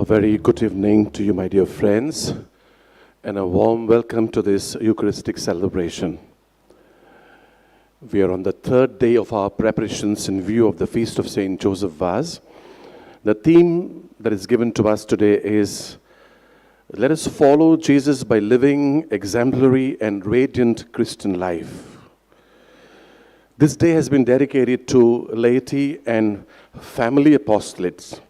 very good evening to you, my dear friends, and a warm welcome to this Eucharistic celebration. We are on the third day of our preparations in view of the Feast of St. Joseph Vaz. The theme that is given to us today is, let us follow Jesus by living exemplary and radiant Christian life. This day has been dedicated to laity and family apostolates.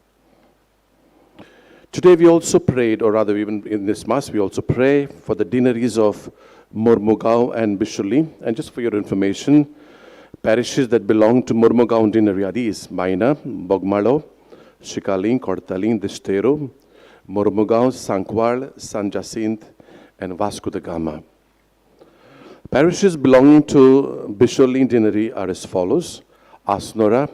Today we also prayed, or rather even in this Mass, we also pray for the deaneries of Mormugao and Bisholi. And just for your information, parishes that belong to Mormugao deanery are these: Maina, Bogmalo, Shikaling, Cortaling, Distero, Mormugao, Sancoale, San Jacinto, and Vasco da Gama. Parishes belonging to Bisholi deanery are as follows: Asnora,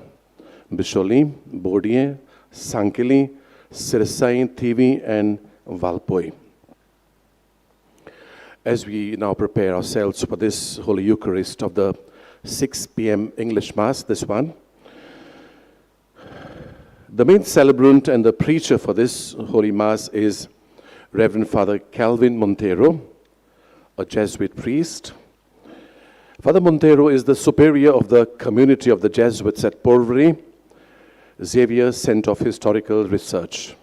Bisholi, Bordier, Sankili, Sirsain, Thivi, and Valpoi. As we now prepare ourselves for this Holy Eucharist of the 6 p.m. English Mass, this one, the main celebrant and the preacher for this Holy Mass is Reverend Father Calvin Montero, a Jesuit priest. Father Montero is the superior of the community of the Jesuits at Porvory, Xavier Center of Historical Research.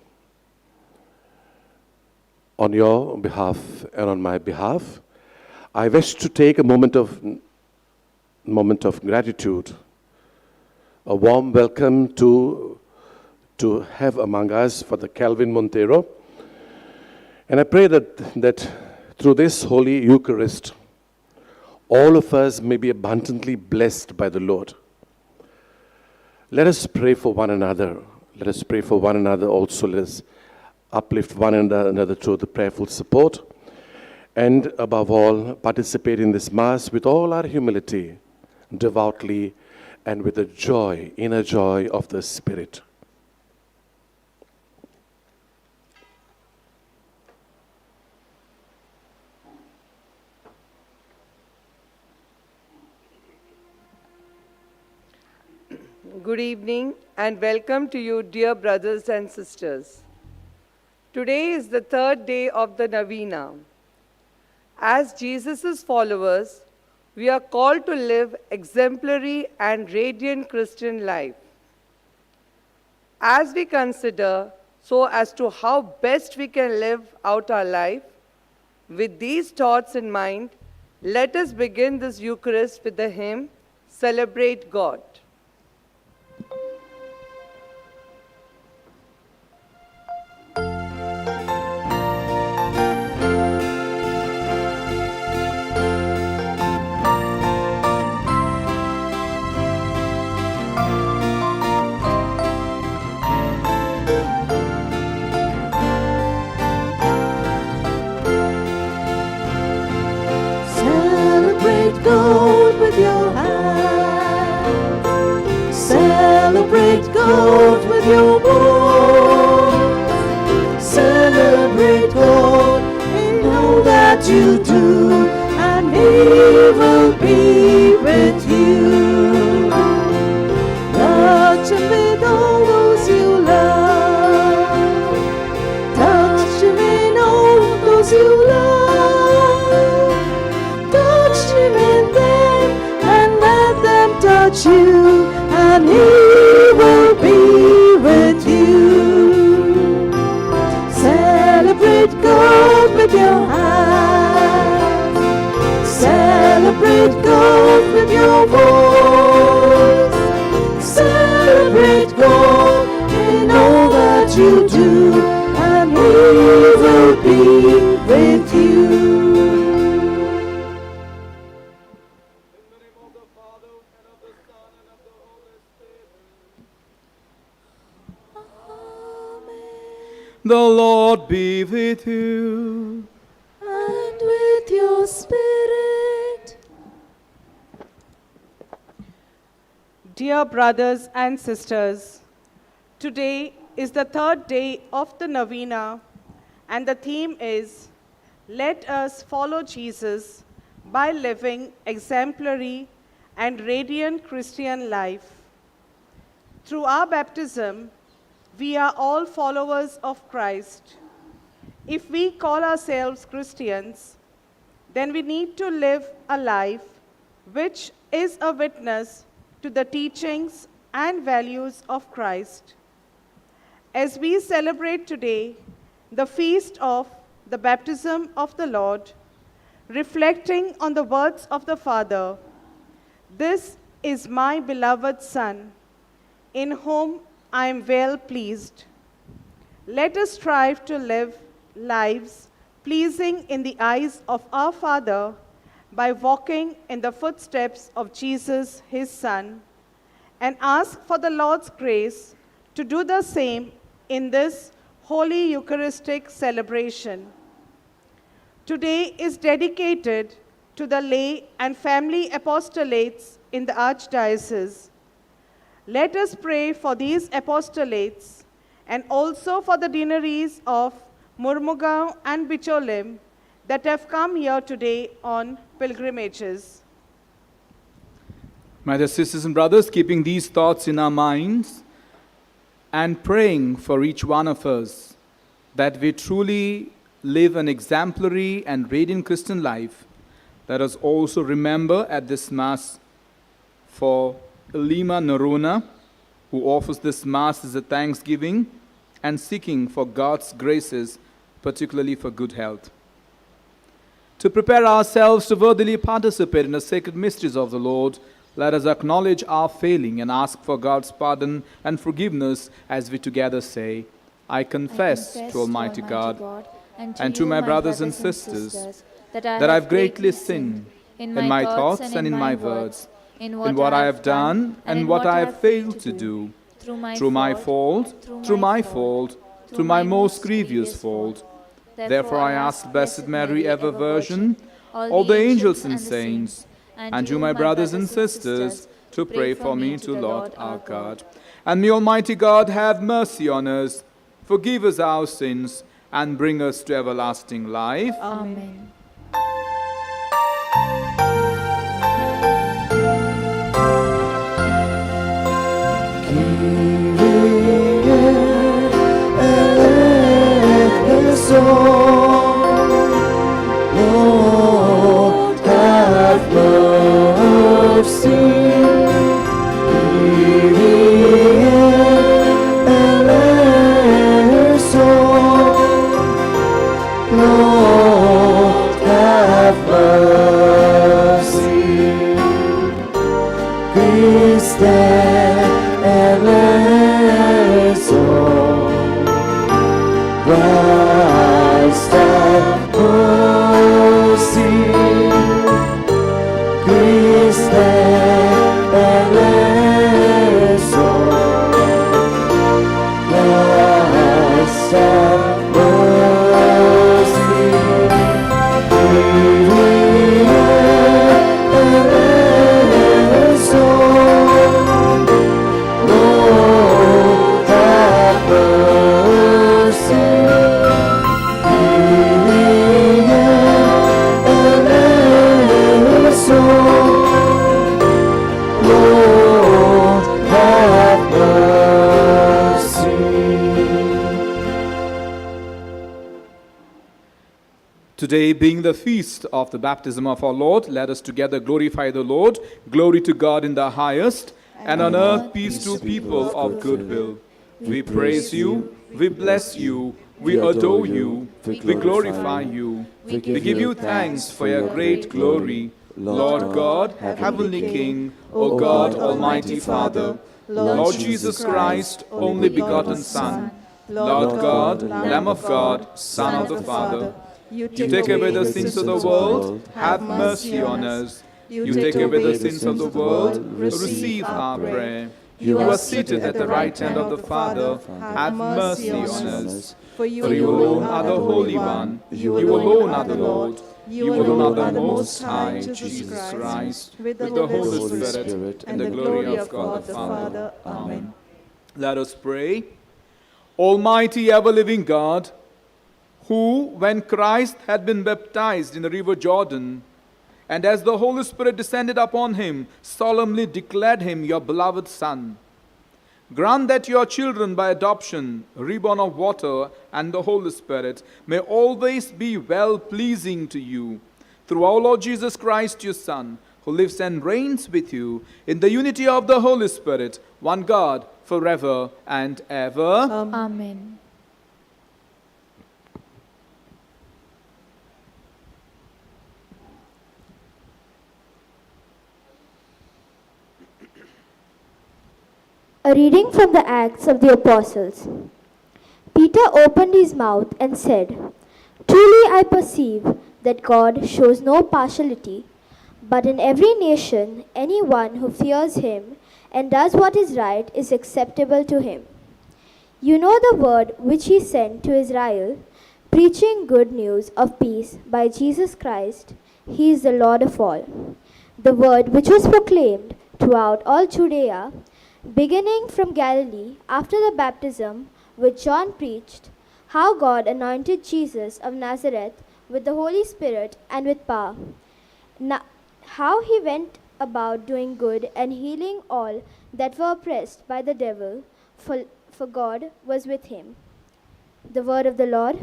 On your behalf and on my behalf, I wish to take a moment of gratitude, a warm welcome to have among us Father Calvin Montero. And I pray that through this Holy Eucharist, all of us may be abundantly blessed by the Lord. Let us pray for one another. Let us pray for one another also. Let us uplift one another through the prayerful support. And above all, participate in this Mass with all our humility, devoutly, and with the joy, inner joy of the Spirit. Good evening and welcome to you, dear brothers and sisters. Today is the third day of the Novena. As Jesus' followers, we are called to live exemplary and radiant Christian life. As we consider so as to how best we can live out our life, with these thoughts in mind, let us begin this Eucharist with the hymn, Celebrate God. God with your hands. Celebrate God with your voice. Celebrate God and know that you do, and He will be with you. Touch Him with all those you love. Touch Him in all those you love. Touch you, and He will be with you. Celebrate God with your hands. Celebrate God with your voice. Celebrate God in all that you do, and He will be with you. The Lord be with you. And with your spirit. Dear brothers and sisters, today is the third day of the Novena, and the theme is, let us follow Jesus by living exemplary and radiant Christian life. Through our baptism, we are all followers of Christ. If we call ourselves Christians, then we need to live a life which is a witness to the teachings and values of Christ. As we celebrate today the feast of the baptism of the Lord, reflecting on the words of the Father, "This is my beloved Son, in whom I am well pleased." Let us strive to live lives pleasing in the eyes of our Father by walking in the footsteps of Jesus, his Son, and ask for the Lord's grace to do the same in this Holy Eucharistic celebration. Today is dedicated to the lay and family apostolates in the Archdiocese. Let us pray for these apostolates and also for the deaneries of Murmugao and Bicholim that have come here today on pilgrimages. My dear sisters and brothers, keeping these thoughts in our minds and praying for each one of us that we truly live an exemplary and radiant Christian life, let us also remember at this Mass for Elima Norona, who offers this Mass as a thanksgiving and seeking for God's graces, particularly for good health. To prepare ourselves to worthily participate in the sacred mysteries of the Lord, let us acknowledge our failing and ask for God's pardon and forgiveness as we together say, I confess to Almighty God and to my brothers and sisters that I have greatly sinned in my thoughts and in my words, in what I have done and what I have failed to do, through my fault, through my most grievous fault. Therefore I ask Blessed Mary, ever Virgin, all the angels and saints, and you, my brothers and sisters, to pray for me to Lord our God. And may Almighty God have mercy on us, forgive us our sins, and bring us to everlasting life. Amen. Lord, have mercy. Lord, have mercy. Christ eleison. Christ have mercy. Christ eleison. Christ have mercy. Eleison. Lord, have mercy. Lord, have mercy. Today, being the feast of the baptism of our Lord, let us together glorify the Lord. Glory to God in the highest, and on earth peace to people of good will. We praise you, we bless you, we adore you, we glorify you. We give you thanks for your great glory, Lord God, Heavenly King, O God, Almighty Father, Lord Jesus Christ, only begotten Son, Lord God, Lamb of God, Son of the Father. You take away the sins of the world, have mercy on us. You take away the sins of the world, receive our prayer. You are seated at the right hand of the Father, have mercy on us. For you alone are the Holy One, you alone are the Lord, you alone are the Most High, Jesus Christ, with the Holy Spirit, and the glory of God the Father. Amen. Let us pray. Almighty ever-living God, who, when Christ had been baptized in the river Jordan, and as the Holy Spirit descended upon him, solemnly declared him your beloved Son, Grant that your children by adoption, reborn of water and the Holy Spirit, may always be well pleasing to you. Through our Lord Jesus Christ, your Son, who lives and reigns with you in the unity of the Holy Spirit, one God, forever and ever. Amen. A reading from the Acts of the Apostles. Peter opened his mouth and said, "Truly I perceive that God shows no partiality, but in every nation anyone who fears him and does what is right is acceptable to him. You know the word which he sent to Israel, preaching good news of peace by Jesus Christ. He is the Lord of all. The word which was proclaimed throughout all Judea, beginning from Galilee after the baptism which John preached, how God anointed Jesus of Nazareth with the Holy Spirit and with power, how he went about doing good and healing all that were oppressed by the devil, for God was with him." The word of the Lord.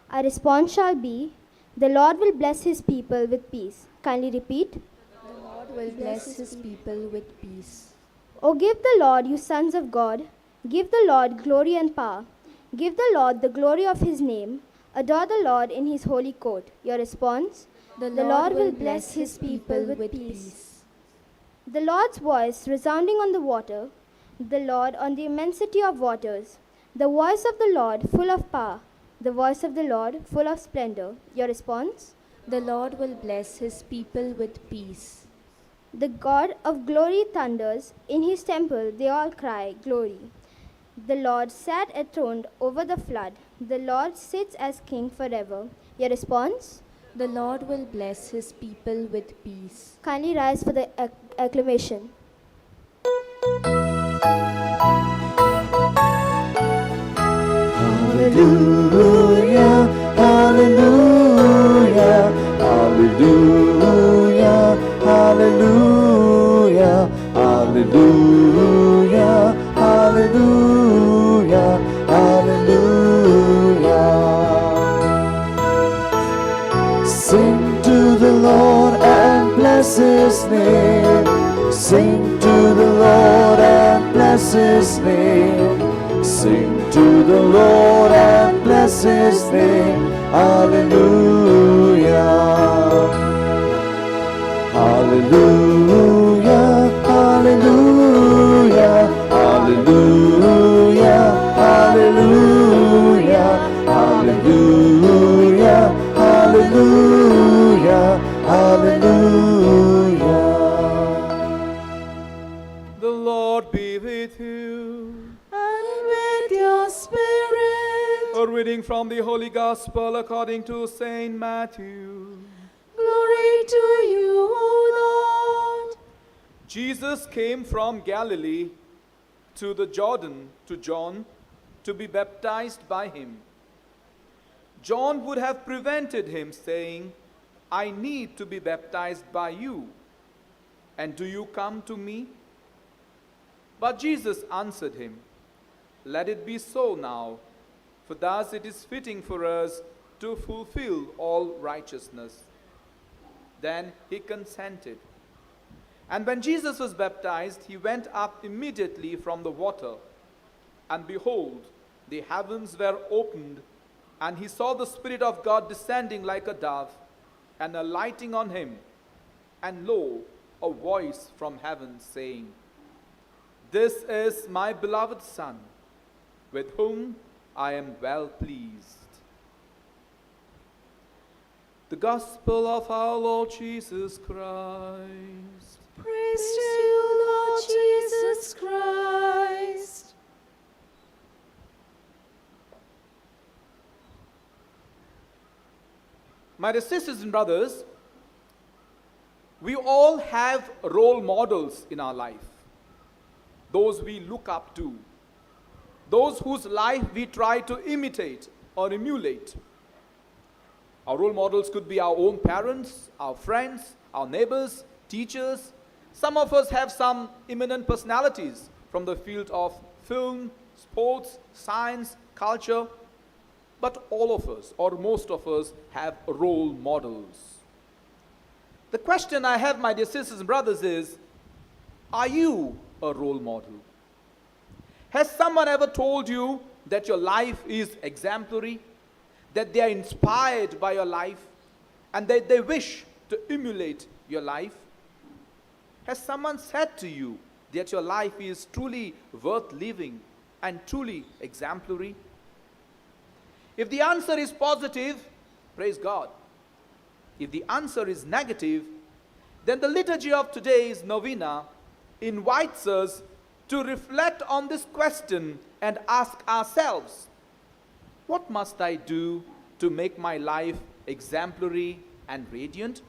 Our response shall be, "The Lord will bless his people with peace." Kindly repeat. Will bless his people with peace. O give the Lord, you sons of God. Give the Lord glory and power. Give the Lord the glory of his name. Adore the Lord in his holy court. Your response? The Lord will bless his people with peace. The Lord's voice resounding on the water. The Lord on the immensity of waters. The voice of the Lord full of power. The voice of the Lord full of splendor. Your response? The Lord will bless his people with peace. The God of glory thunders. In his temple they all cry, "Glory." The Lord sat enthroned over the flood. The Lord sits as king forever. Your response? The Lord will bless his people with peace. Kindly rise for the acclamation. Hallelujah, hallelujah, hallelujah, hallelujah, hallelujah, hallelujah, hallelujah. Sing to the Lord and bless his name. Sing to the Lord and bless his name. Sing to the Lord and bless his name. Hallelujah. Hallelujah. Hallelujah. Hallelujah. Hallelujah. Hallelujah. Hallelujah. Hallelujah. The Lord be with you. And with your spirit. A reading from the Holy Gospel according to Saint Matthew. Glory to you, O Lord. Jesus came from Galilee to the Jordan to John to be baptized by him. John would have prevented him, saying, "I need to be baptized by you, and do you come to me?" But Jesus answered him, "Let it be so now, for thus it is fitting for us to fulfill all righteousness." Then he consented. And when Jesus was baptized, he went up immediately from the water. And behold, the heavens were opened, and he saw the Spirit of God descending like a dove, and alighting on him. And lo, a voice from heaven saying, "This is my beloved Son, with whom I am well pleased." The Gospel of our Lord Jesus Christ. Praise to you, Lord Jesus Christ. My dear sisters and brothers, we all have role models in our life. Those we look up to. Those whose life we try to imitate or emulate. Our role models could be our own parents, our friends, our neighbors, teachers, Some of us have some eminent personalities from the field of film, sports, science, culture, but all of us, or most of us, have role models. The question I have, my dear sisters and brothers, is, are you a role model? Has someone ever told you that your life is exemplary, that they are inspired by your life, and that they wish to emulate your life? Has someone said to you that your life is truly worth living and truly exemplary? If the answer is positive, praise God. If the answer is negative, then the liturgy of today's novena invites us to reflect on this question and ask ourselves, what must I do to make my life exemplary and radiant?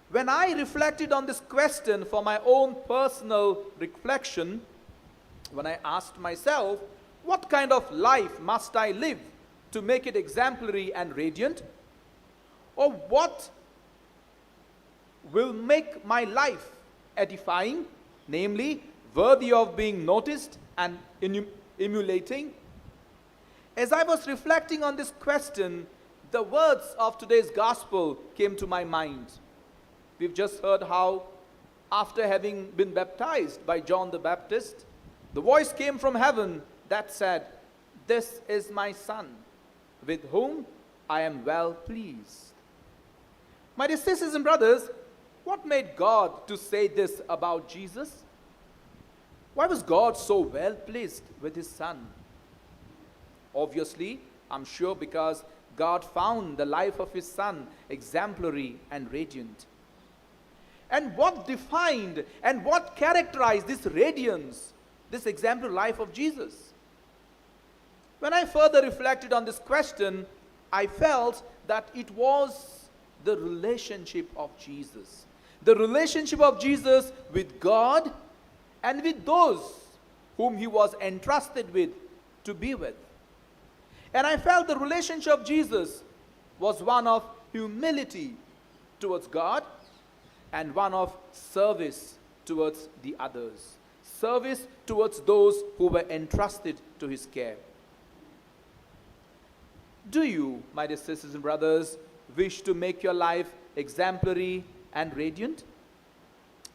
When I reflected on this question for my own personal reflection, when I asked myself, what kind of life must I live to make it exemplary and radiant? Or what will make my life edifying, namely worthy of being noticed and emulating? As I was reflecting on this question, the words of today's gospel came to my mind. We've just heard how, after having been baptized by John the Baptist, the voice came from heaven that said, "This is my Son, with whom I am well pleased." My dear sisters and brothers, what made God to say this about Jesus? Why was God so well pleased with his Son? Obviously, I'm sure because God found the life of his Son exemplary and radiant. And what defined and what characterized this radiance, this exemplary life of Jesus? When I further reflected on this question, I felt that it was the relationship of Jesus. The relationship of Jesus with God and with those whom he was entrusted with to be with. And I felt the relationship of Jesus was one of humility towards God and one of service towards the others. Service towards those who were entrusted to his care. Do you, my dear sisters and brothers, wish to make your life exemplary and radiant?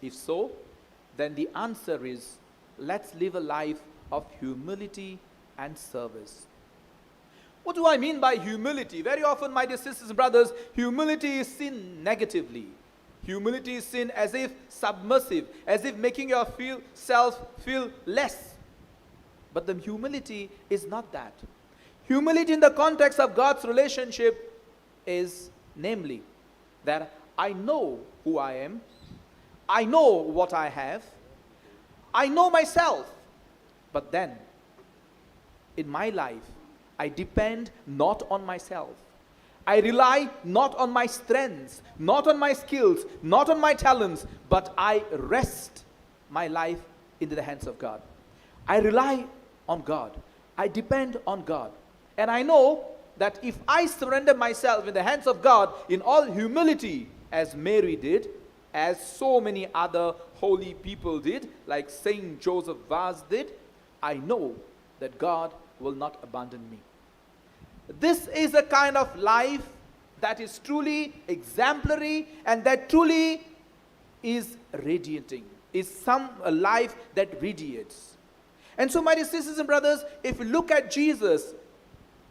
If so, then the answer is, let's live a life of humility and service. What do I mean by humility? Very often, my dear sisters and brothers, humility is seen negatively. Humility is seen as if submissive, as if making yourself feel less. But the humility is not that. Humility in the context of God's relationship is namely that I know who I am, I know what I have, I know myself, but then in my life I depend not on myself. I rely not on my strengths, not on my skills, not on my talents, but I rest my life into the hands of God. I rely on God. I depend on God. And I know that if I surrender myself in the hands of God in all humility, as Mary did, as so many other holy people did, like Saint Joseph Vaz did, I know that God will not abandon me. This is a kind of life that is truly exemplary and that truly is radiating, is a life that radiates. And so, my dear sisters and brothers, if you look at Jesus,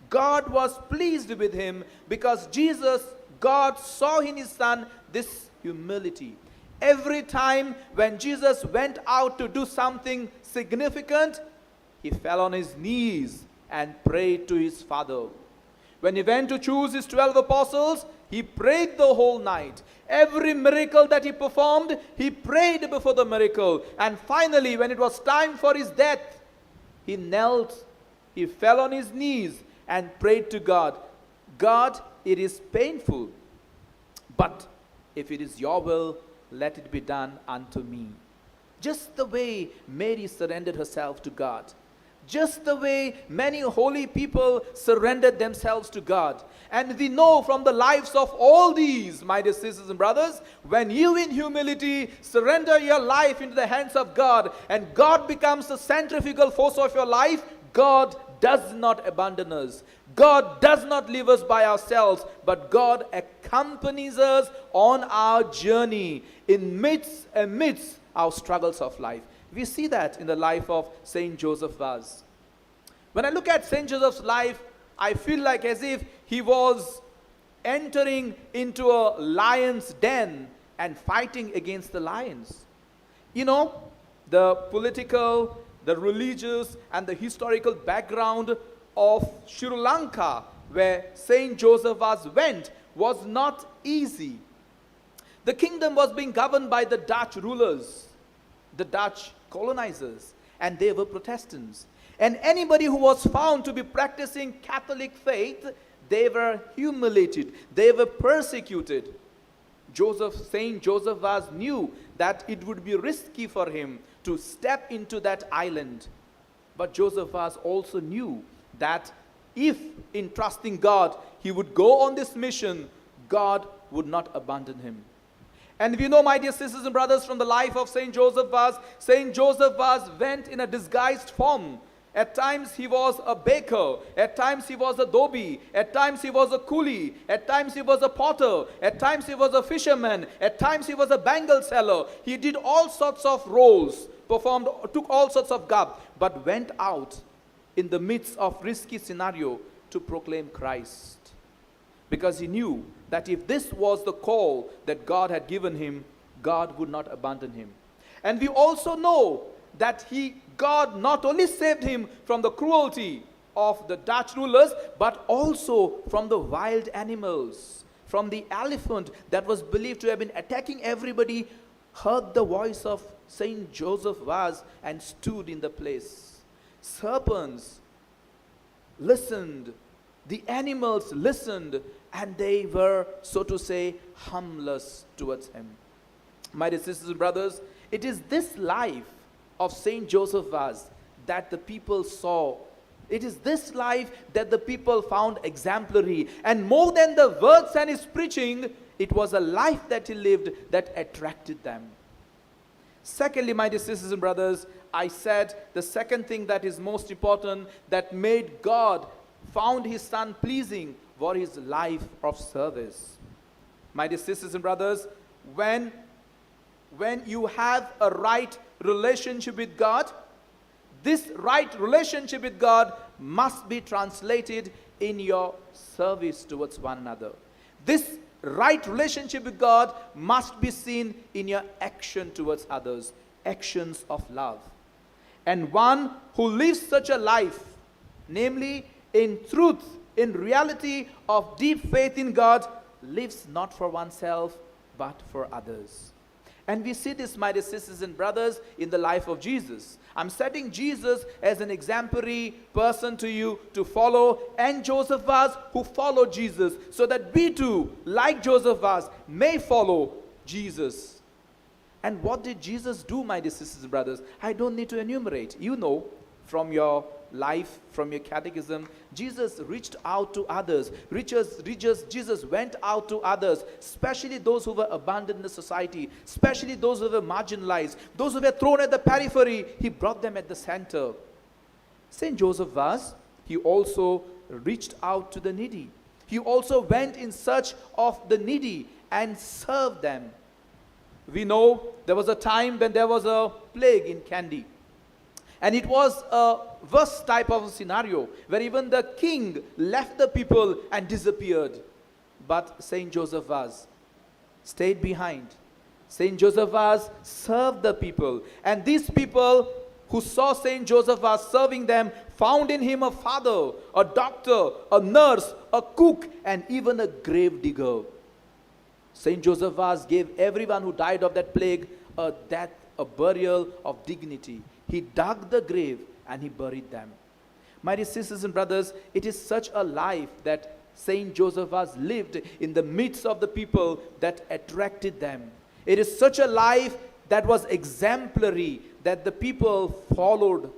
God was pleased with him because God saw in his Son this humility. Every time when Jesus went out to do something significant, he fell on his knees and prayed to his Father. When he went to choose his 12 apostles, he prayed the whole night. Every miracle that he performed, he prayed before the miracle. And finally, when it was time for his death, he knelt, he fell on his knees and prayed to God. God, it is painful, but if it is your will, let it be done unto me. Just the way Mary surrendered herself to God. just the way many holy people surrendered themselves to God. And we know from the lives of all these, my dear sisters and brothers, when you in humility surrender your life into the hands of God, and God becomes the centrifugal force of your life, God does not abandon us. God does not leave us by ourselves, but God accompanies us on our journey amidst our struggles of life. We see that in the life of Saint Joseph Vaz. When I look at Saint Joseph's life, I feel like as if he was entering into a lion's den and fighting against the lions. You know, the political, the religious, and the historical background of Sri Lanka, where Saint Joseph Vaz went, was not easy. The kingdom was being governed by the Dutch rulers, the Dutch colonizers, and they were Protestants. And anybody who was found to be practicing Catholic faith, they were humiliated, they were persecuted. Saint Joseph Vaz knew that it would be risky for him to step into that island. But Joseph Vaz also knew that if in trusting God, he would go on this mission, God would not abandon him. And we know, my dear sisters and brothers, from the life of Saint Joseph Vaz went in a disguised form. At times he was a baker, at times he was a dhobi, at times he was a coolie, at times he was a potter, at times he was a fisherman, at times he was a bangle seller. He did all sorts of roles, took all sorts of garb, but went out in the midst of risky scenario to proclaim Christ. Because he knew that if this was the call that God had given him, God would not abandon him. And we also know that God not only saved him from the cruelty of the Dutch rulers, but also from the wild animals, from the elephant that was believed to have been attacking everybody, heard the voice of Saint Joseph Vaz and stood in the place. Serpents listened, the animals listened, and they were, so to say, harmless towards him. My dear sisters and brothers, it is this life of Saint Joseph Vaz that the people saw. It is this life that the people found exemplary. And more than the words and his preaching, it was a life that he lived that attracted them. Secondly, my dear sisters and brothers, I said the second thing that is most important that made God found his son pleasing was his life of service. My dear sisters and brothers, when you have a right relationship with God, this right relationship with God must be translated in your service towards one another. This right relationship with God must be seen in your action towards others, actions of love. And one who lives such a life, namely in truth, in reality of deep faith in God, lives not for oneself but for others. And we see this, my dear sisters and brothers, in the life of Jesus. I'm setting Jesus as an exemplary person to you to follow, and Joseph Vaz who followed Jesus, so that we too, like Joseph Vaz, may follow Jesus. And what did Jesus do, my dear sisters and brothers? I don't need to enumerate. You know from your life, from your catechism, Jesus reached out to others. Jesus went out to others, especially those who were abandoned in the society, especially those who were marginalized, those who were thrown at the periphery. He brought them at the center. Saint Joseph Vaz, he also reached out to the needy. He also went in search of the needy and served them. We know there was a time when there was a plague in Kandy. And it was a worst type of scenario where even the king left the people and disappeared. But Saint Joseph Vaz stayed behind. Saint Joseph Vaz served the people. And these people who saw Saint Joseph Vaz serving them found in him a father, a doctor, a nurse, a cook, and even a grave digger. Saint Joseph Vaz gave everyone who died of that plague a death, a burial of dignity. He dug the grave and he buried them. My dear sisters and brothers, it is such a life that Saint Joseph Vaz lived in the midst of the people that attracted them. It is such a life that was exemplary that the people followed.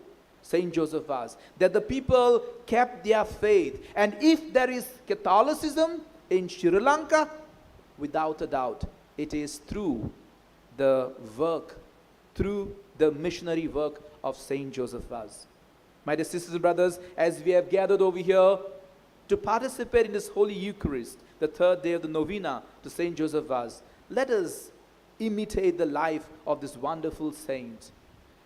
St. Joseph Vaz, that the people kept their faith. And if there is Catholicism in Sri Lanka, without a doubt, it is through the work, through the missionary work of St. Joseph Vaz. My dear sisters and brothers, as we have gathered over here to participate in this Holy Eucharist, the third day of the Novena to St. Joseph Vaz, let us imitate the life of this wonderful saint.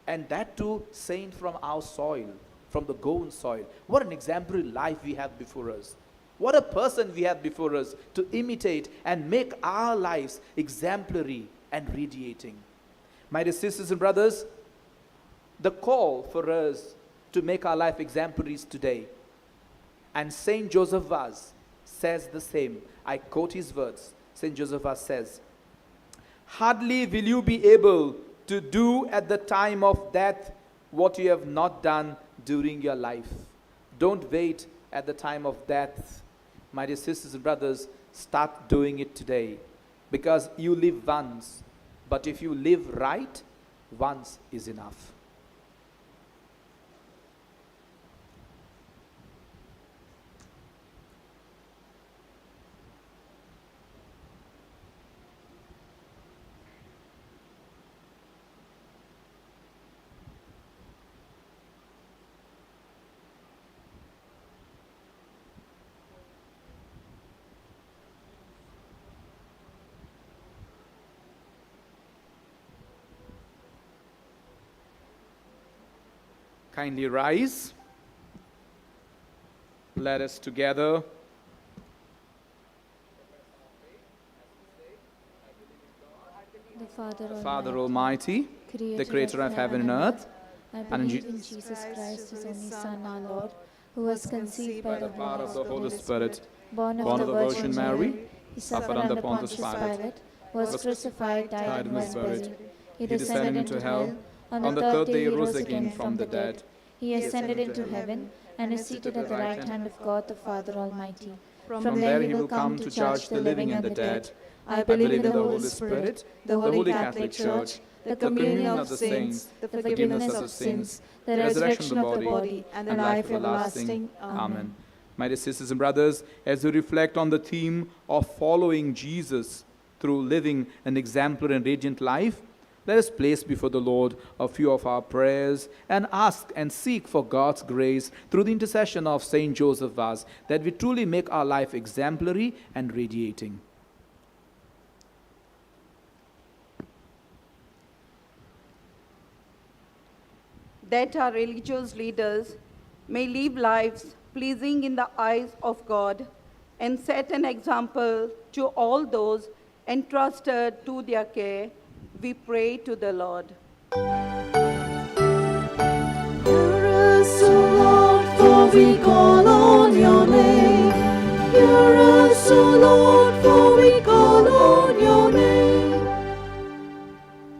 And that too, saint from our soil, from the Goan soil. What an exemplary life we have before us. What a person we have before us to imitate and make our lives exemplary and radiating. My dear sisters and brothers, the call for us to make our life exemplaries today. And St. Joseph Vaz says the same. I quote his words. St. Joseph Vaz says, "Hardly will you be able to do at the time of death what you have not done during your life." Don't wait at the time of death. My dear sisters and brothers, start doing it today. Because you live once. But if you live right, once is enough. Kindly rise. Let us together the Father Almighty, the Creator of heaven and earth, I believe in Jesus Christ, His only Son, our Lord, who was conceived by the power power of the Holy Spirit, born born of of the Virgin Mary, He suffered under Pontius Pilate, was crucified, died, and was buried. He descended into hell. On the third day he rose again from the dead. He ascended into heaven and is seated at the right hand of God the Father Almighty. From there he will come to judge the living and the dead. I believe in the Holy Spirit, the Holy Catholic Church, the communion of the saints, the forgiveness of sins, the resurrection of the body, and the life everlasting. Amen. My dear sisters and brothers, as we reflect on the theme of following Jesus through living an exemplary and radiant life, let us place before the Lord a few of our prayers and ask and seek for God's grace through the intercession of St. Joseph Vaz, that we truly make our life exemplary and radiating. That our religious leaders may live lives pleasing in the eyes of God and set an example to all those entrusted to their care, we pray to the Lord. Hear us, O Lord, for we call on your name. Hear us, O Lord, for we call on your name.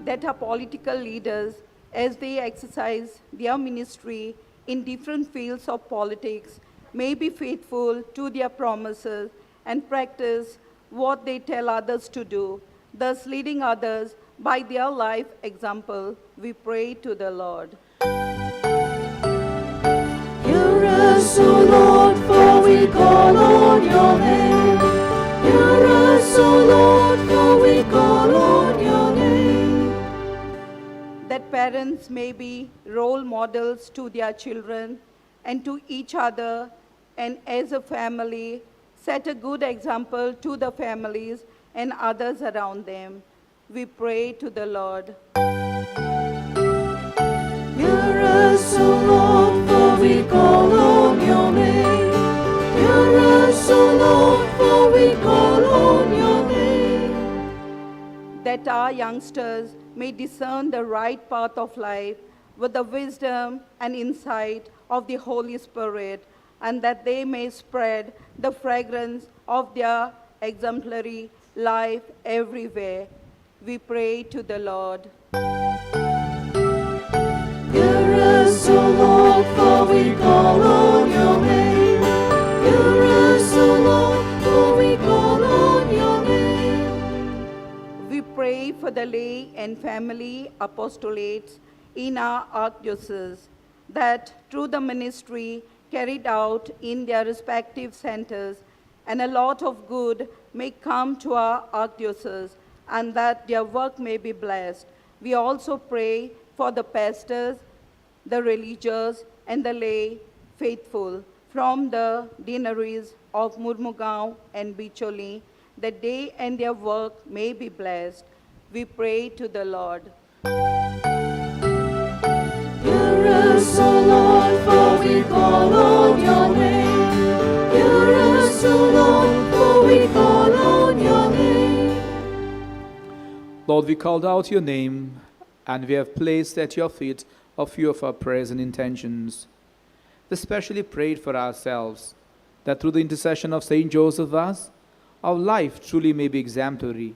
That our political leaders, as they exercise their ministry in different fields of politics, may be faithful to their promises and practice what they tell others to do, thus leading others by their life example, we pray to the Lord. Hear us, O Lord, for we call on your name. Hear us, O Lord, for we call on your name. That parents may be role models to their children and to each other, and as a family, set a good example to the families and others around them. We pray to the Lord. Hear us, O Lord, for we call on your name. Hear us, O Lord, for we call on your name. That our youngsters may discern the right path of life with the wisdom and insight of the Holy Spirit, and that they may spread the fragrance of their exemplary life everywhere. We pray to the Lord. Hear us, O Lord, for we call on your name. Hear us, O Lord, for we call on your name. We pray for the lay and family apostolates in our archdiocese, that through the ministry carried out in their respective centers, and a lot of good may come to our archdiocese, and that their work may be blessed. We also pray for the pastors, the religious, and the lay faithful from the deaneries of Murmugao and Bicholi, that they and their work may be blessed. We pray to the Lord. Hear us, O Lord, for we call on your name. Hear us, O Lord, for we call on your name. Lord, we called out your name, and we have placed at your feet a few of our prayers and intentions. We especially prayed for ourselves, that through the intercession of Saint Joseph Vaz, our life truly may be exemplary,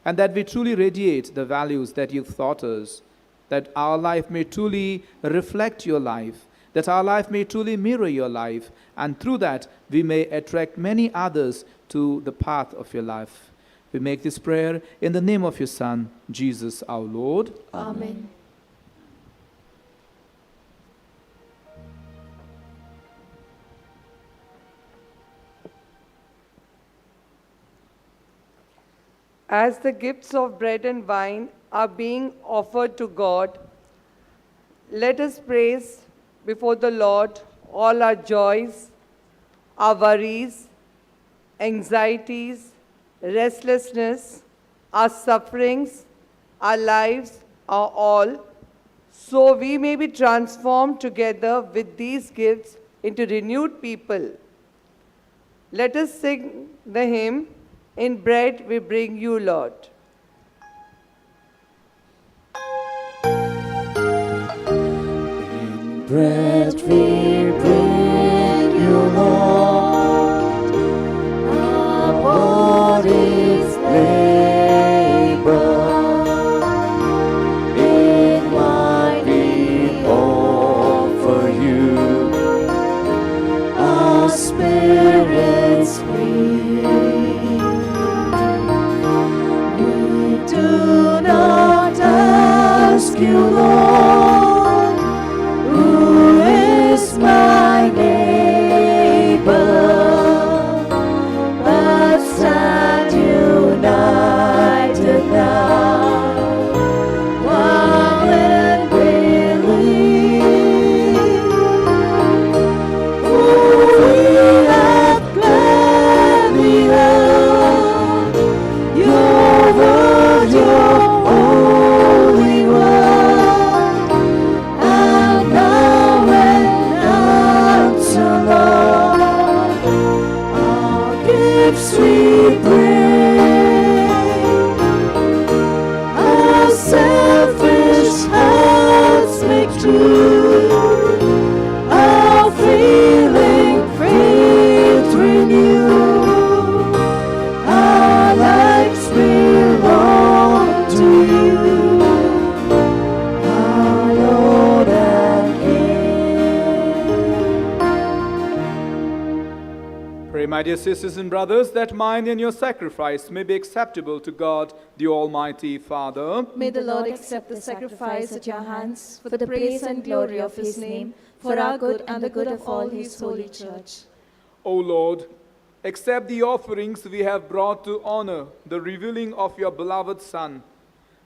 and that we truly radiate the values that you've taught us, that our life may truly reflect your life, that our life may truly mirror your life, and through that we may attract many others to the path of your life. We make this prayer in the name of your Son, Jesus our Lord. Amen. As the gifts of bread and wine are being offered to God, let us praise before the Lord all our joys, our worries, anxieties, restlessness, our sufferings, our lives, our all, so we may be transformed together with these gifts into renewed people. Let us sing the hymn, "In bread we bring you, Lord." In bread we bring you, Lord, our bodies labor. In wine we offer you, our spirits free. We do not ask you, Lord, who is my neighbor, but stand united now, one and believe. For we have gladly heard your word, your holy word, and now and answer, Lord, our gifts we bring. Our selfish hearts make true, our feeling faith renew. Our lives belong to you, our Lord and King. Pray, my dear sisters and brothers, that mine and your sacrifice may be acceptable to God, the Almighty Father. May the Lord accept the sacrifice at your hands for the praise and glory of his name, for our good and the good of all his holy church. O Lord, accept the offerings we have brought to honor the revealing of your beloved Son,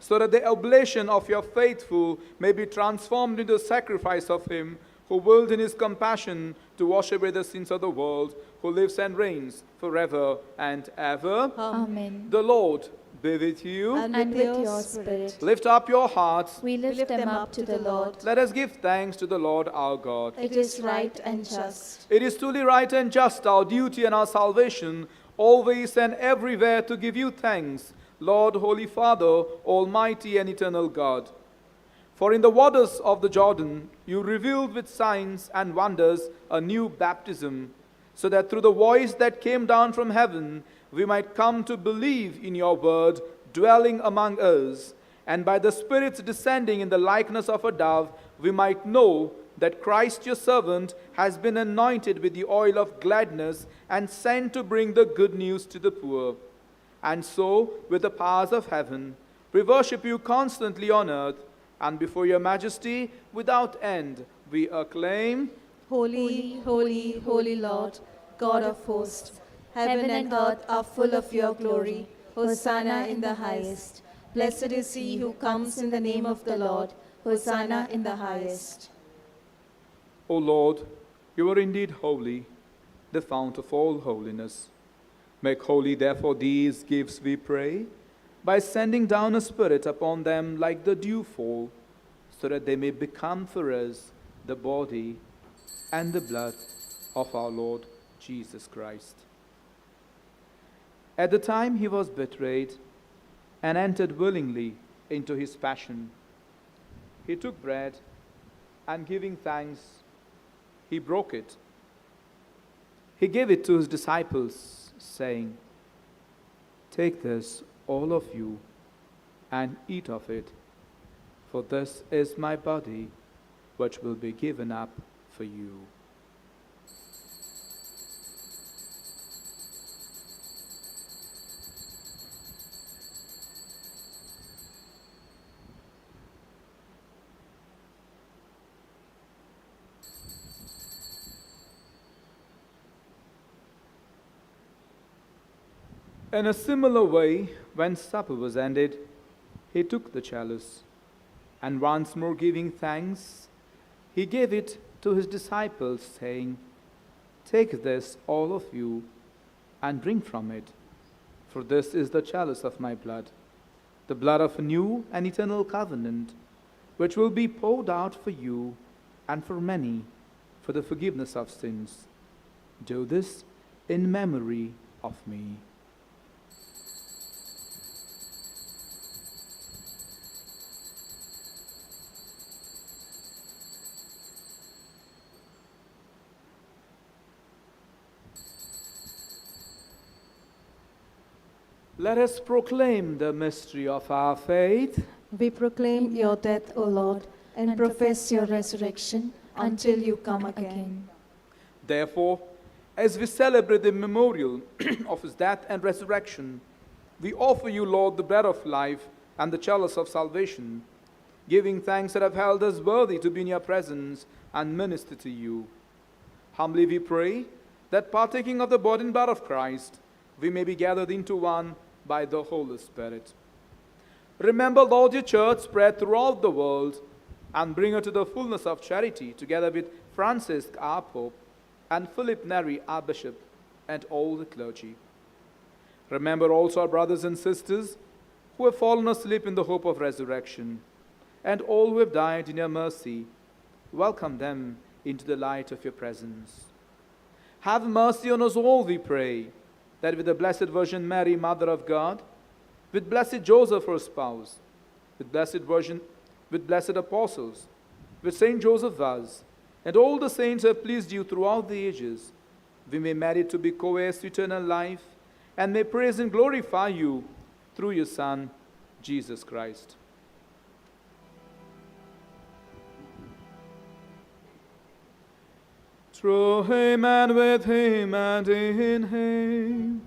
so that the oblation of your faithful may be transformed into the sacrifice of him who willed in his compassion to wash away the sins of the world, who lives and reigns forever and ever. Amen. The Lord be with you. And with your spirit. Lift up your hearts. We lift them up to the Lord. Let us give thanks to the Lord our God. It is right and just. It is truly right and just, our duty and our salvation, always and everywhere to give you thanks, Lord, Holy Father, Almighty and eternal God. For in the waters of the Jordan you revealed with signs and wonders a new baptism, so that through the voice that came down from heaven we might come to believe in your word dwelling among us, and by the Spirit's descending in the likeness of a dove we might know that Christ your servant has been anointed with the oil of gladness and sent to bring the good news to the poor. And so, with the powers of heaven, we worship you constantly on earth, and before your majesty without end we acclaim, Holy, holy, holy Lord, God of hosts, heaven and earth are full of your glory. Hosanna in the highest. Blessed is he who comes in the name of the Lord. Hosanna in the highest. O Lord, you are indeed holy, the fount of all holiness. Make holy, therefore, these gifts, we pray, by sending down a Spirit upon them like the dewfall, so that they may become for us the body and the blood of our Lord Jesus Christ. At the time he was betrayed and entered willingly into his passion, he took bread and giving thanks, he broke it. He gave it to his disciples, saying, "Take this, all of you, and eat of it, for this is my body, which will be given up for you." In a similar way, when supper was ended, he took the chalice, and once more giving thanks, he gave it to his disciples, saying, "Take this, all of you, and drink from it, for this is the chalice of my blood, the blood of a new and eternal covenant, which will be poured out for you and for many for the forgiveness of sins. Do this in memory of me." Let us proclaim the mystery of our faith. We proclaim your death, O Lord, and profess your resurrection until you come again. Therefore, as we celebrate the memorial of his death and resurrection, we offer you, Lord, the bread of life and the chalice of salvation, giving thanks that have held us worthy to be in your presence and minister to you. Humbly we pray that, partaking of the body and blood of Christ, we may be gathered into one by the Holy Spirit. Remember, Lord, your church spread throughout the world, and bring her to the fullness of charity, together with Francis, our Pope, and Philip Neri, our Bishop, and all the clergy. Remember also our brothers and sisters who have fallen asleep in the hope of resurrection, and all who have died in your mercy. Welcome them into the light of your presence. Have mercy on us all, we pray, that with the Blessed Virgin Mary, Mother of God, with blessed Joseph, her spouse, with blessed apostles, with Saint Joseph Vaz, and all the saints who have pleased you throughout the ages, we may merit to be co-heirs to eternal life, and may praise and glorify you through your Son, Jesus Christ. Through him and with him and in him,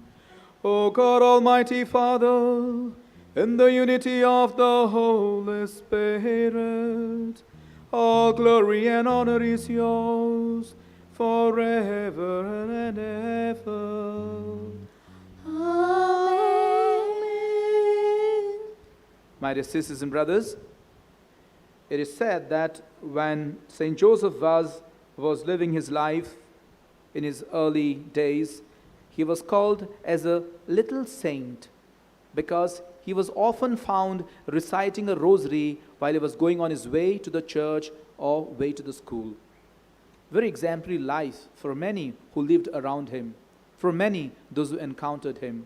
O God, Almighty Father, in the unity of the Holy Spirit, all glory and honor is yours forever and ever. Amen. My dear sisters and brothers, it is said that when Saint Joseph was living his life in his early days, he was called as a little saint because he was often found reciting a rosary while he was going on his way to the church or way to the school. Very exemplary life for many who lived around him, for many those who encountered him.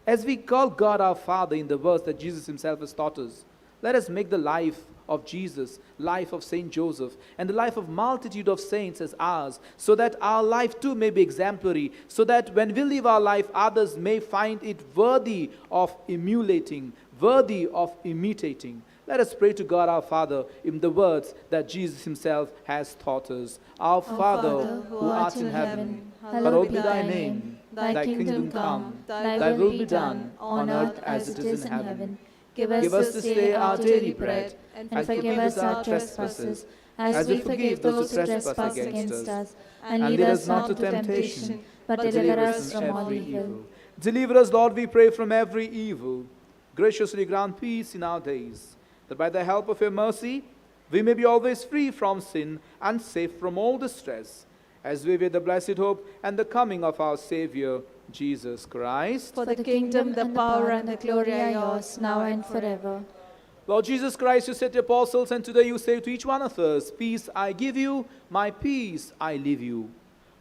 As we call God our Father in the verse that Jesus himself has taught us, let us make the life of Jesus, life of Saint Joseph, and the life of multitude of saints as ours, so that our life too may be exemplary, so that when we live our life, others may find it worthy of emulating, worthy of imitating. Let us pray to God our Father in the words that Jesus himself has taught us. Our Father, who art in heaven, hallowed be thy name. Thy kingdom come, thy will be done, on earth as it is in heaven. Give us this day our daily bread, and forgive us our trespasses, as we forgive those who trespass against us. And lead us not into temptation, but deliver us from all evil. Deliver us, Lord, we pray, from every evil. Graciously grant peace in our days, that by the help of your mercy we may be always free from sin and safe from all distress, as we wait the blessed hope and the coming of our Savior, Jesus Christ. For the kingdom, the power, and the glory are yours, now and forever. Lord Jesus Christ, you said to the apostles, and today you say to each one of us, peace I give you, my peace I leave you.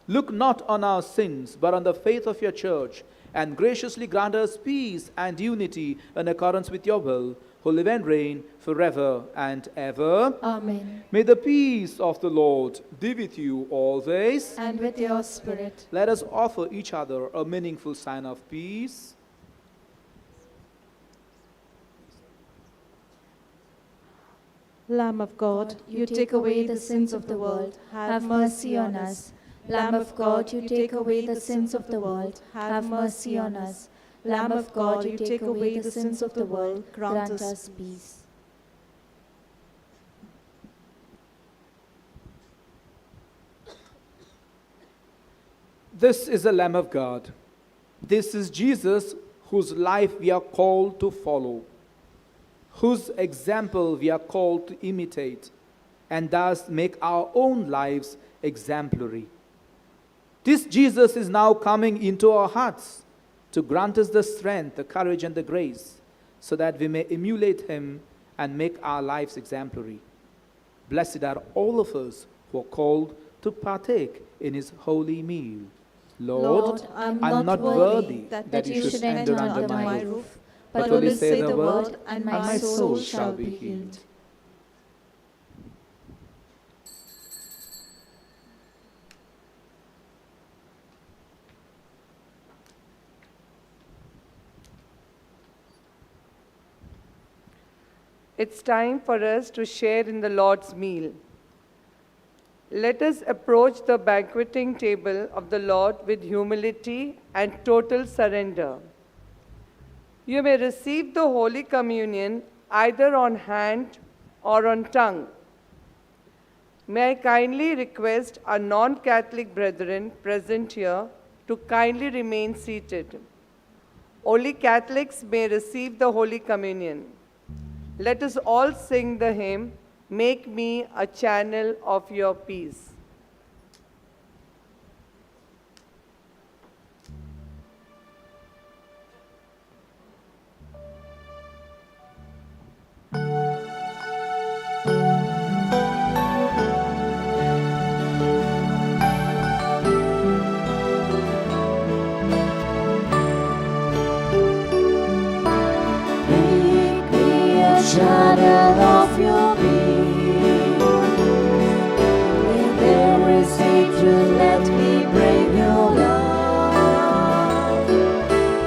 Look not on our sins, but on the faith of your church, and graciously grant us peace and unity in accordance with your will, who live and reign forever and ever. Amen. May the peace of the Lord be with you always. And with your spirit. Let us offer each other a meaningful sign of peace. Lamb of God, You take away the sins of the world, have mercy on us. Lamb of God, you take away the sins of the world, have mercy on us. Lamb of God, you take away the sins of the world, grant us peace. This is the Lamb of God. This is Jesus, whose life we are called to follow, whose example we are called to imitate, and thus make our own lives exemplary. This Jesus is now coming into our hearts to grant us the strength, the courage, and the grace, so that we may emulate him and make our lives exemplary. Blessed are all of us who are called to partake in his holy meal. Lord, I'm not worthy that you should enter under my roof, but only say the word, and my soul shall be healed. It's time for us to share in the Lord's meal. Let us approach the banqueting table of the Lord with humility and total surrender. You may receive the Holy Communion either on hand or on tongue. May I kindly request our non-Catholic brethren present here to kindly remain seated. Only Catholics may receive the Holy Communion. Let us all sing the hymn, Make Me a Channel of Your Peace. Channel of your peace. When there is hatred, let me bring your love.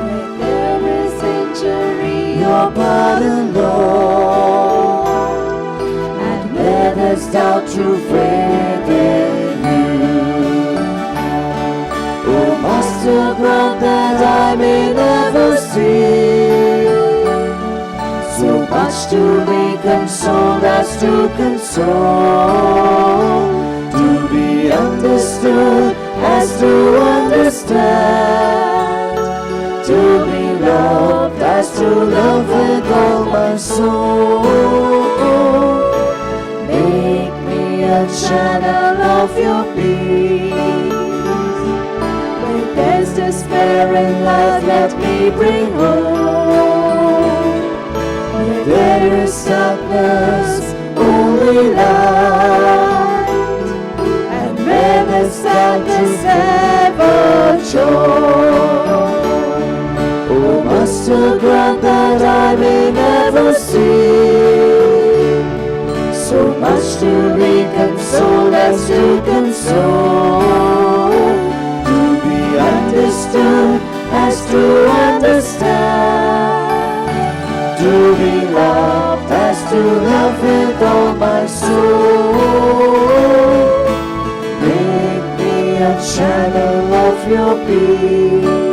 When there is injury, your pardon, Lord. And where there's doubt, true faith in you. Oh, Master, grant that I may never see so much to be consoled as to console, to be understood as to understand, to be loved as to love with all my soul. Make me a channel of your peace. When there's despair in life, let me bring hope. There is darkness, only light, and where there's sadness, ever joy. Oh, Master, grant that I may never see so much to be consoled as to console, to be understood as to understand, to be loved as to love with all my soul. Make me a channel of your peace.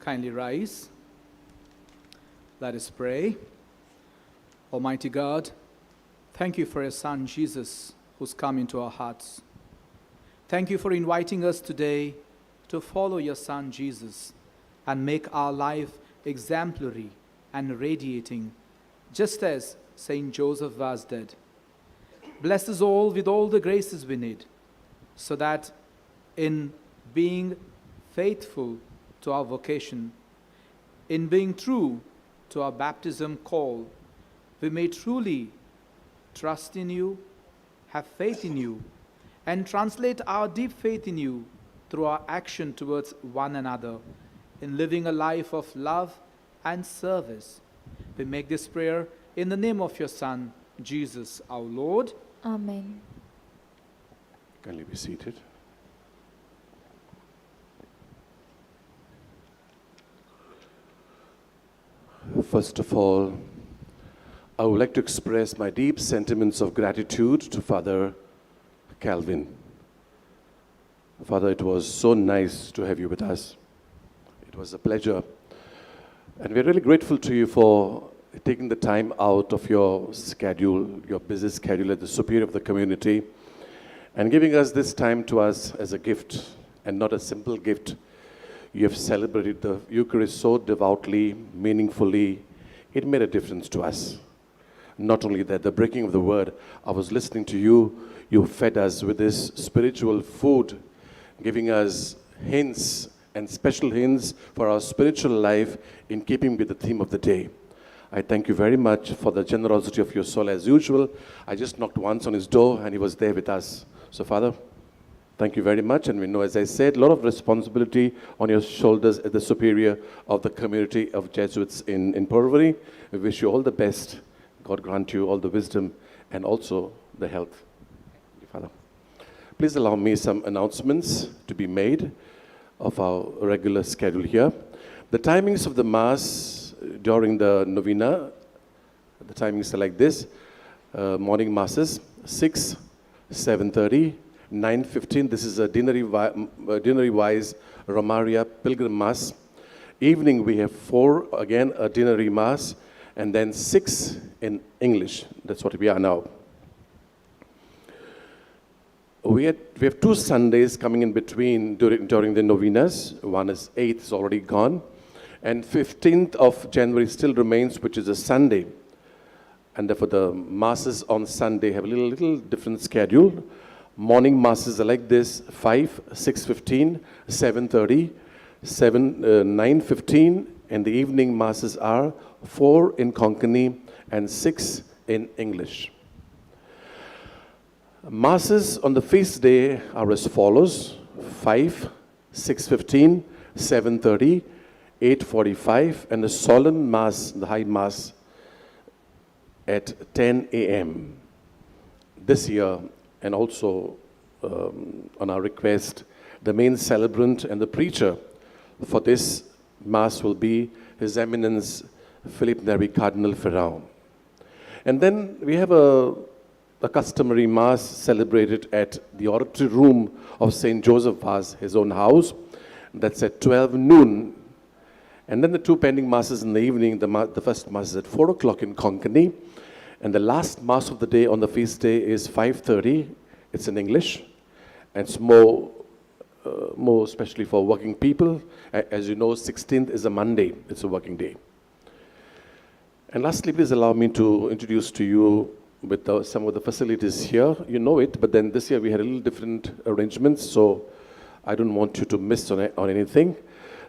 Kindly rise. Let us pray. Almighty God, thank you for your Son, Jesus, who's come into our hearts. Thank you for inviting us today to follow your Son, Jesus, and make our life exemplary and radiating, just as Saint Joseph was did. Bless us all with all the graces we need, so that in being faithful to our vocation, in being true to our baptism call, we may truly trust in you, have faith in you, and translate our deep faith in you through our action towards one another in living a life of love and service. We make this prayer in the name of your Son, Jesus our Lord. Amen. Kindly be seated. First of all, I would like to express my deep sentiments of gratitude to Father Calvin. Father, it was so nice to have you with us. It was a pleasure. And we're really grateful to you for taking the time out of your schedule, your busy schedule as the superior of the community, and giving us this time to us as a gift, and not a simple gift. You have celebrated the Eucharist so devoutly, meaningfully. It made a difference to us. Not only that, the breaking of the word, I was listening to you. You fed us with this spiritual food, giving us hints and special hints for our spiritual life in keeping with the theme of the day. I thank you very much for the generosity of your soul as usual. I just knocked once on his door and he was there with us. So Father, thank you very much. And we know, as I said, a lot of responsibility on your shoulders as the superior of the community of Jesuits in Porvory. We wish you all the best. God grant you all the wisdom and also the health. Thank you, Father. Please allow me some announcements to be made of our regular schedule here. The timings of the Mass during the Novena, the timings are like this. Morning Masses, 6, 7:30, 9:15. This is a dinnery-wise Romaria Pilgrim Mass. Evening we have 4, again a dinnery Mass, and then 6 in English. That's what we are now. We have 2 Sundays coming in between during the novenas. One is 8th, is already gone. And 15th of January still remains, which is a Sunday. And therefore the Masses on Sunday have a little different schedule. Morning Masses are like this: 5, 6:15, 7:30, 9:15, and the evening Masses are 4 in Konkani and 6 in English. Masses on the feast day are as follows: 5, 6:15, 7:30, 8:45, and a solemn Mass, the High Mass, at 10 a.m. This year, and also on our request, the main celebrant and the preacher for this Mass will be His Eminence Philip Neri Cardinal Ferrand. And then we have a customary Mass celebrated at the oratory room of St. Joseph Vaz, his own house. That's at 12 noon. And then the 2 pending Masses in the evening. The first Mass is at 4 o'clock in Konkani. And the last Mass of the day on the feast day is 5:30. It's in English. And it's more especially for working people. As you know, 16th is a Monday. It's a working day. And lastly, please allow me to introduce to you with some of the facilities here. You know it, but then this year we had a little different arrangements, so I don't want you to miss on anything.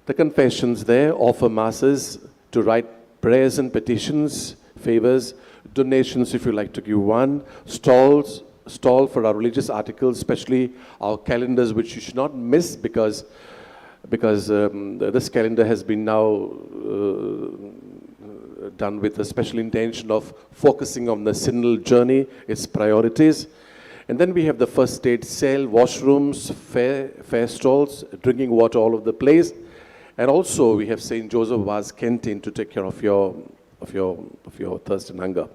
The confessions there offer Masses to write prayers and petitions, favors, donations if you like to give one, stall for our religious articles, especially our calendars, which you should not miss because this calendar has been now done with a special intention of focusing on the synodal journey, its priorities. And then we have the first aid sale, washrooms, fair stalls, drinking water all over the place. And also we have St. Joseph Vaz canteen to take care of your thirst and hunger.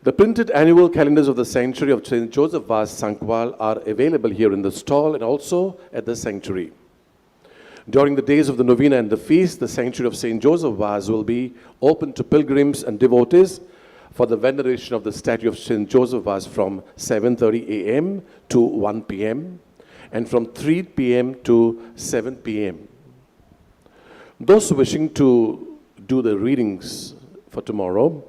The printed annual calendars of the sanctuary of St. Joseph Vaz Sancoale are available here in the stall and also at the sanctuary. During the days of the Novena and the feast, the sanctuary of St. Joseph Vaz will be open to pilgrims and devotees for the veneration of the statue of St. Joseph Vaz from 7:30 a.m. to 1 p.m. and from 3 p.m. to 7 p.m. Those wishing to do the readings for tomorrow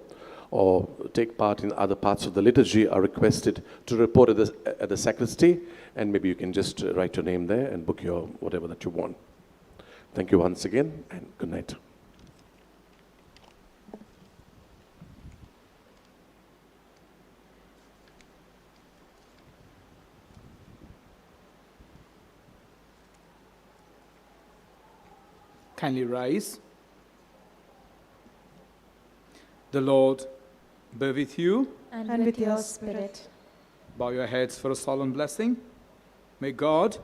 or take part in other parts of the liturgy are requested to report at the sacristy, and maybe you can just write your name there and book your whatever that you want. Thank you once again, and good night. Kindly rise. The Lord be with you. And with your spirit. Bow your heads for a solemn blessing. May God,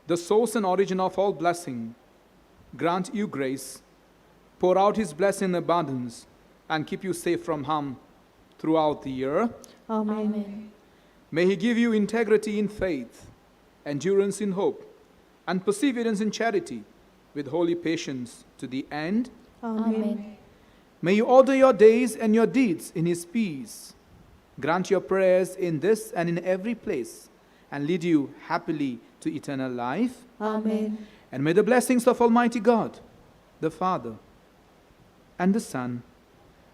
the source and origin of all blessing, grant you grace, pour out his blessing in abundance, and keep you safe from harm throughout the year. Amen. May he give you integrity in faith, endurance in hope, and perseverance in charity, with holy patience to the end. Amen. May you order your days and your deeds in his peace. Grant your prayers in this and in every place, and lead you happily to eternal life. Amen. And may the blessings of Almighty God, the Father, and the Son,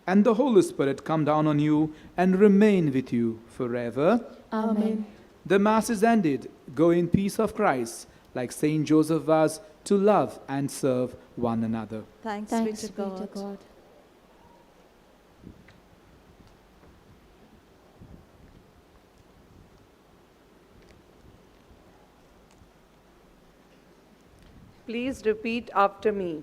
and the Holy Spirit come down on you and remain with you forever. Amen. The Mass is ended. Go in peace of Christ, like Saint Joseph was, to love and serve one another. Thanks be to God. Please repeat after me.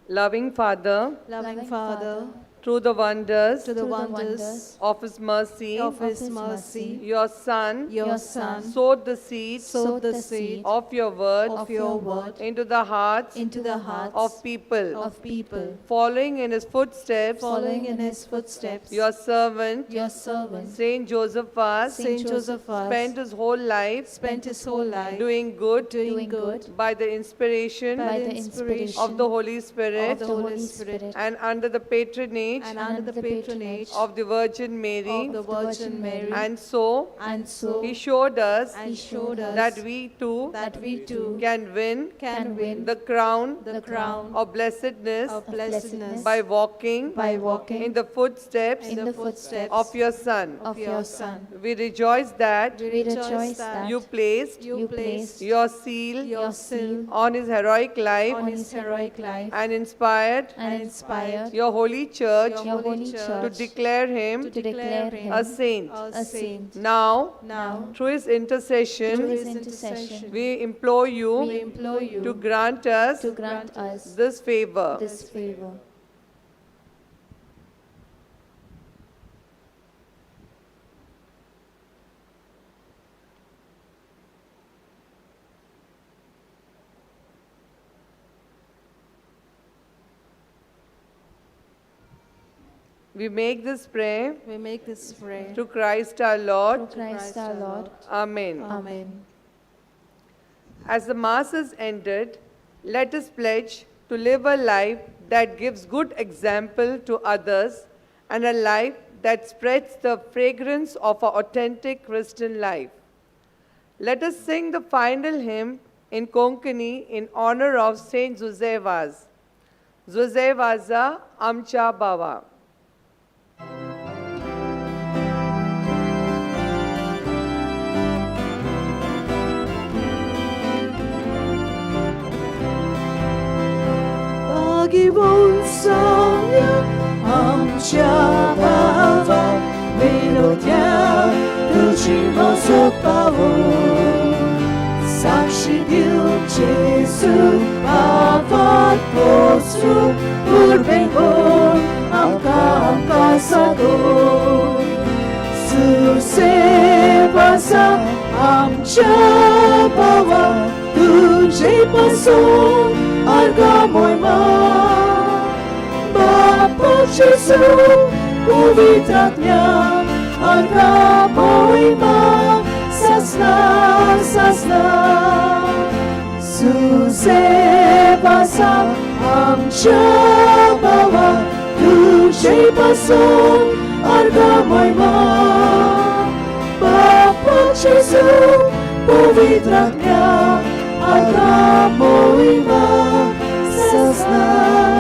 Loving Father, Loving Father, through the wonders to the wonders of His mercy, of His mercy, your Son your Son sowed the seed sowed the seed of your word of your word into the hearts into the hearts of people. of people. Following in His footsteps, Following in His footsteps, your servant, your servant, Saint Joseph Vaz, Saint Joseph Vaz, spent his whole life spent his whole life doing good doing good by the inspiration by the inspiration of the Holy Spirit of the Holy Spirit and under the patronage and under the patronage of the Virgin Mary. of the Virgin Mary. And so And so He showed us He showed us that we too that we too can win can win the crown the crown of blessedness of blessedness by walking by walking in the footsteps in the footsteps of your Son. of your Son. We rejoice that We rejoice that you placed you placed your seal your seal on His heroic life on His heroic life and inspired and inspired your holy church your holy to church declare Him to declare Him a saint. a saint. Now, Now, through His intercession, through His intercession, we implore we you implore you to grant us To grant us this favor. this favor. We make this prayer we make this prayer through Christ our Lord. Through Christ our Lord. Amen. Amen. As the Mass is ended, let us pledge to live a life that gives good example to others and a life that spreads the fragrance of our authentic Christian life. Let us sing the final hymn in Konkani in honor of Saint Joseph Vaz. Joseph Vaza Amcha Bava. Pag-ibonsangnya amcia bava Melodia duci mosok pawo Sakshi Jesu avat posu Urbengor angka sagon Susebasa amcia bawa Tuji pasong arga moima Bapa Jesu uwitatnia arga moima Sasna, sasna Susebasa ang siya bawa kung siya'y pasok argamay mo. Bapak Yesus powitrak niya argamoy mo sasna.